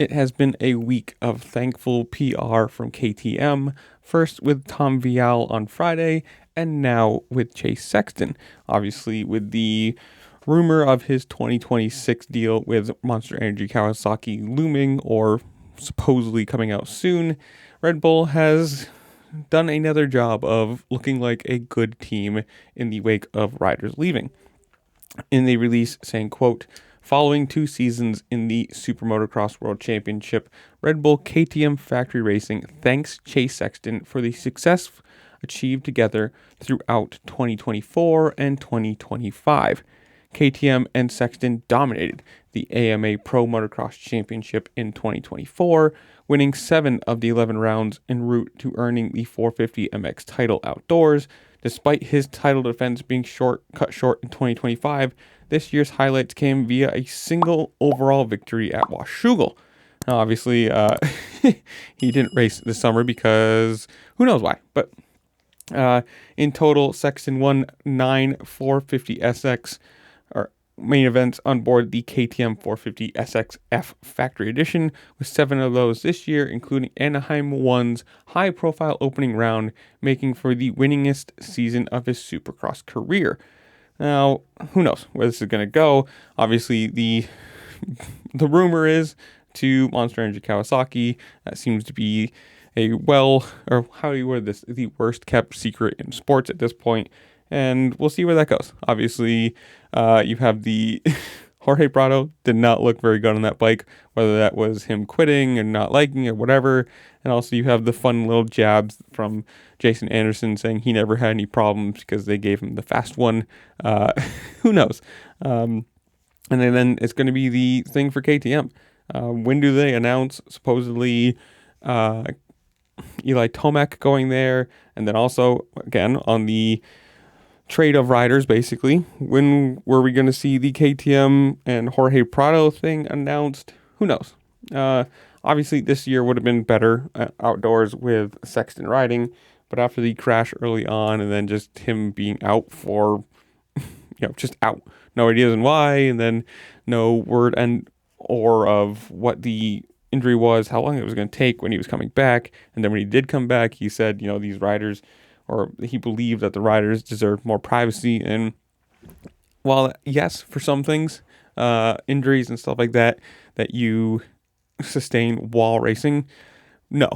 It has been a week of thankful PR from KTM, first with Tom Vial on Friday, and now with Chase Sexton. Obviously, with the rumor of his 2026 deal with Monster Energy Kawasaki looming or supposedly coming out soon, Red Bull has done another job of looking like a good team in the wake of riders leaving. In the release saying, quote, following 2 seasons in the Super Motocross World Championship, Red Bull KTM Factory Racing thanks Chase Sexton for the success achieved together throughout 2024 and 2025. KTM and Sexton dominated the AMA Pro Motocross Championship in 2024, winning 7 of the 11 rounds en route to earning the 450 MX title outdoors. Despite his title defense being cut short in 2025, this year's highlights came via a single overall victory at Washougal. Now, obviously, he didn't race this summer because who knows why. But in total, Sexton won 9 450 SX or main events on board the KTM 450 SXF Factory Edition, with 7 of those this year, including Anaheim 1's high-profile opening round, making for the winningest season of his Supercross career. Now, who knows where this is going to go? Obviously, the rumor is to Monster Energy Kawasaki. That seems to be the worst kept secret in sports at this point. And we'll see where that goes. Obviously, you have the Jorge Prado did not look very good on that bike, whether that was him quitting and not liking it or whatever. And also you have the fun little jabs from Jason Anderson saying he never had any problems because they gave him the fast one. Who knows? And then it's going to be the thing for KTM. When do they announce supposedly Eli Tomac going there? And then also, again, on the trade of riders, basically, when were we going to see the KTM and Jorge Prado thing announced? Who knows? Obviously, this year would have been better outdoors with Sexton riding, but after the crash early on and then just him being out for, just out, no ideas on why, and then no word of what the injury was, how long it was going to take when he was coming back, and then when he did come back, he said, these riders, or he believed that the riders deserved more privacy. And while, yes, for some things, injuries and stuff like that you sustain while racing, no.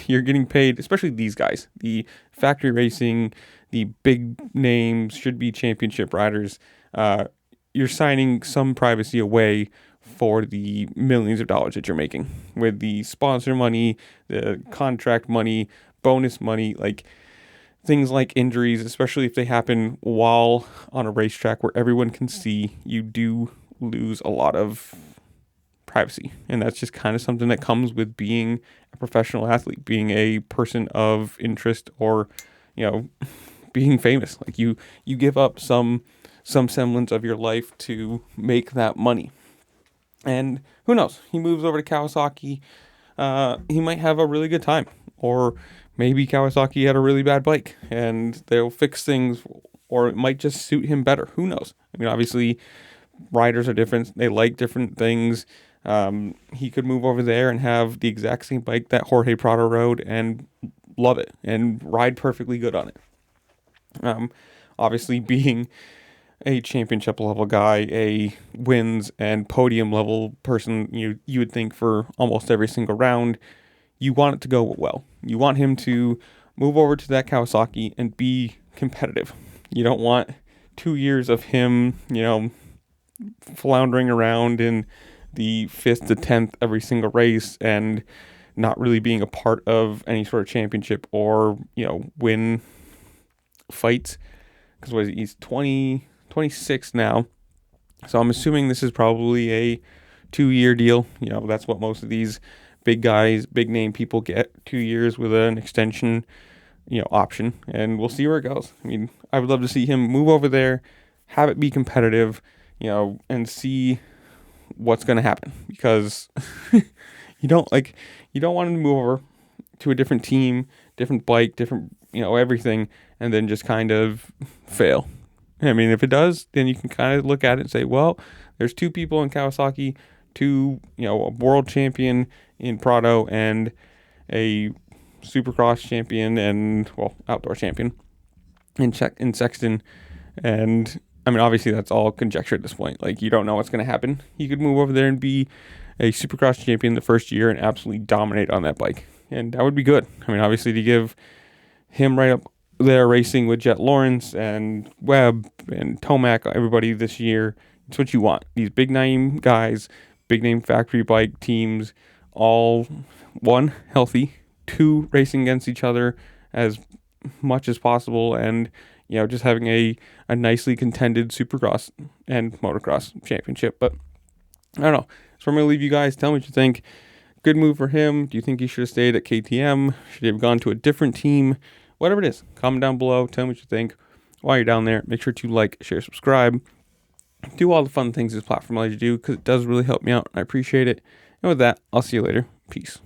You're getting paid, especially these guys, the factory racing, the big names, should be championship riders. You're signing some privacy away for the millions of dollars that you're making with the sponsor money, the contract money, bonus money, things like injuries, especially if they happen while on a racetrack where everyone can see, you do lose a lot of privacy. And that's just kind of something that comes with being a professional athlete, being a person of interest, or, being famous. You give up some semblance of your life to make that money. And who knows? He moves over to Kawasaki. He might have a really good time, or maybe Kawasaki had a really bad bike and they'll fix things, or it might just suit him better. Who knows? Obviously, riders are different. They like different things. He could move over there and have the exact same bike that Jorge Prado rode and love it and ride perfectly good on it. Obviously, being a championship level guy, a wins and podium level person, you would think for almost every single round, you want it to go well. You want him to move over to that Kawasaki and be competitive. You don't want 2 years of him, floundering around in the 5th to 10th every single race and not really being a part of any sort of championship or, win fights. Because he's 26 now. So I'm assuming this is probably a 2-year deal. That's what most of these big guys, big name people get, 2 years with an extension, option, and we'll see where it goes. I would love to see him move over there, have it be competitive, and see what's going to happen, because you don't want him to move over to a different team, different bike, different, everything, and then just kind of fail. If it does, then you can kind of look at it and say, well, there's 2 people in Kawasaki to, a world champion in Prado and a Supercross champion and, outdoor champion in Sexton. And I mean, obviously that's all conjecture at this point. Like, you don't know what's going to happen. He could move over there and be a Supercross champion the first year and absolutely dominate on that bike. And that would be good. I mean, obviously to give him right up there racing with Jet Lawrence and Webb and Tomac, everybody this year, it's what you want. These big name guys, big name factory bike teams, all, one, healthy, two, racing against each other as much as possible, and just having a nicely contended Supercross and motocross championship. But I don't know. So I'm going to leave you guys. Tell me what you think. Good move for him. Do you think he should have stayed at KTM? Should he have gone to a different team? Whatever it is, comment down below. Tell me what you think. While you're down there, make sure to like, share, subscribe. Do all the fun things this platform allows you to do, because it does really help me out. I appreciate it. And with that, I'll see you later. Peace.